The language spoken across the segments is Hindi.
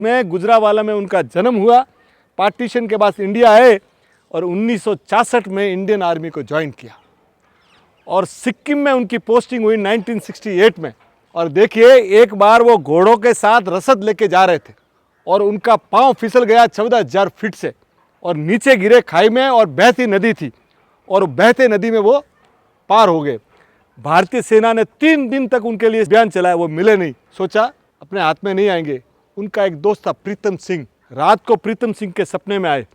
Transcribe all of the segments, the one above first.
में गुजरावाला में उनका जन्म हुआ। पार्टीशन के बाद इंडिया आए और 1966 में इंडियन आर्मी को ज्वाइन किया और सिक्किम में उनकी पोस्टिंग हुई 1968 में। और देखिए, एक बार वो घोड़ों के साथ रसद लेके जा रहे थे और उनका पांव फिसल गया 14,000 फीट से और नीचे गिरे खाई में, और बहती नदी थी और बहते नदी में वो पार हो गए। भारतीय सेना ने 3 दिन तक उनके लिए अभियान चलाया, वो मिले नहीं। सोचा अपने हाथ में नहीं आएंगे। उनका एक दोस्त था प्रीतम सिंह। रात को प्रीतम सिंह के सपने में आए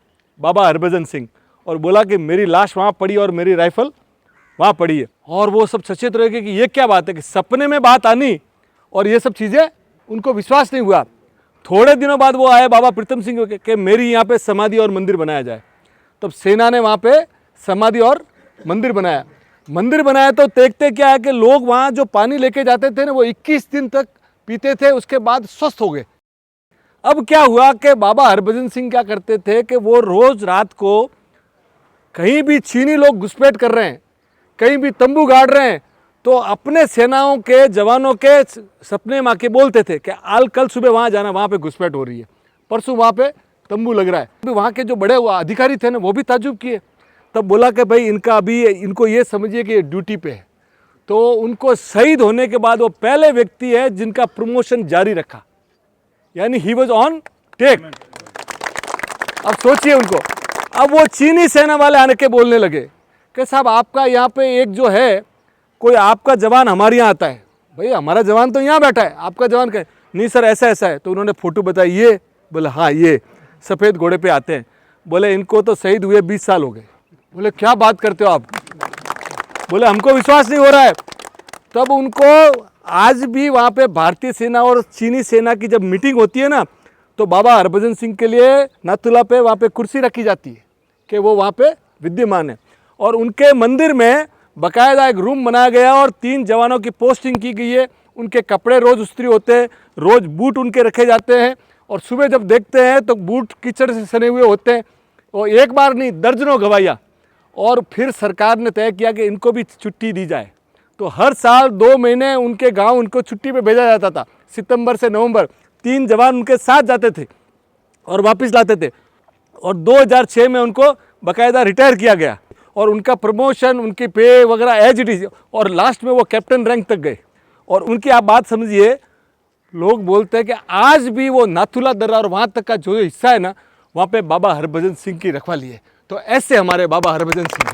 बाबा हरभजन सिंह और बोला कि मेरी लाश वहाँ पड़ी और मेरी राइफल वहाँ पड़ी है। और वो सब सचेत रह गए कि ये क्या बात है कि सपने में बात आनी और ये सब चीज़ें, उनको विश्वास नहीं हुआ। थोड़े दिनों बाद वो आए बाबा प्रीतम सिंह के मेरी यहाँ पे समाधि और मंदिर बनाया जाए। तब सेना ने वहाँ पे समाधि और मंदिर बनाया। मंदिर बनाया तो देखते क्या है कि लोग वहाँ जो पानी लेके जाते थे ना, वो 21 दिन तक पीते थे, उसके बाद स्वस्थ हो गए। अब क्या हुआ कि बाबा हरभजन सिंह क्या करते थे कि वो रोज रात को कहीं भी चीनी लोग घुसपैठ कर रहे हैं, कहीं भी तंबू गाड़ रहे हैं, तो अपने सेनाओं के जवानों के सपने में आके बोलते थे कि आल कल सुबह वहाँ जाना, वहाँ पे घुसपैठ हो रही है, परसों वहाँ पे तंबू लग रहा है। वहाँ के जो बड़े अधिकारी थे ना, वो भी ताज्जुब किए। तब बोला कि भाई इनका अभी, इनको ये समझिए कि ड्यूटी पे है। तो उनको शहीद होने के बाद वो पहले व्यक्ति है जिनका प्रमोशन जारी रखा, यानी ही वॉज ऑन टेक। अब सोचिए उनको। अब वो चीनी सेना वाले आने के बोलने लगे कि साहब आपका यहाँ पे एक जो है कोई आपका जवान हमारे यहाँ आता है। भाई हमारा जवान तो यहाँ बैठा है, आपका जवान क्या है? नहीं सर ऐसा ऐसा है। तो उन्होंने फोटो बताई, ये बोले हाँ ये सफ़ेद घोड़े पे आते हैं। बोले इनको तो शहीद हुए 20 साल हो गए। बोले क्या बात करते हो आप? बोले हमको विश्वास नहीं हो रहा है। तब उनको आज भी वहाँ पे भारतीय सेना और चीनी सेना की जब मीटिंग होती है ना, तो बाबा हरभजन सिंह के लिए नाथुला पे वहाँ पे कुर्सी रखी जाती है कि वो वहाँ पे विद्यमान है। और उनके मंदिर में बाकायदा एक रूम बनाया गया और 3 जवानों की पोस्टिंग की गई है। उनके कपड़े रोज़ इस्त्री होते हैं, रोज़ बूट उनके रखे जाते हैं और सुबह जब देखते हैं तो बूट कीचड़ से सने हुए होते हैं। और एक बार नहीं, दर्जनों गवाहियाँ। और फिर सरकार ने तय किया कि इनको भी छुट्टी दी जाए। तो हर साल 2 महीने उनके गांव उनको छुट्टी पे भेजा जाता था। सितंबर से नवंबर 3 जवान उनके साथ जाते थे और वापस लाते थे। और 2006 में उनको बाकायदा रिटायर किया गया और उनका प्रमोशन, उनकी पे वगैरह एज इट इज, और लास्ट में वो कैप्टन रैंक तक गए। और उनकी आप बात समझिए, लोग बोलते हैं कि आज भी वो नाथुला दर्रा और वहाँ तक का जो हिस्सा है ना, वहाँ पे बाबा हरभजन सिंह की रखवाली है। तो ऐसे हमारे बाबा हरभजन सिंह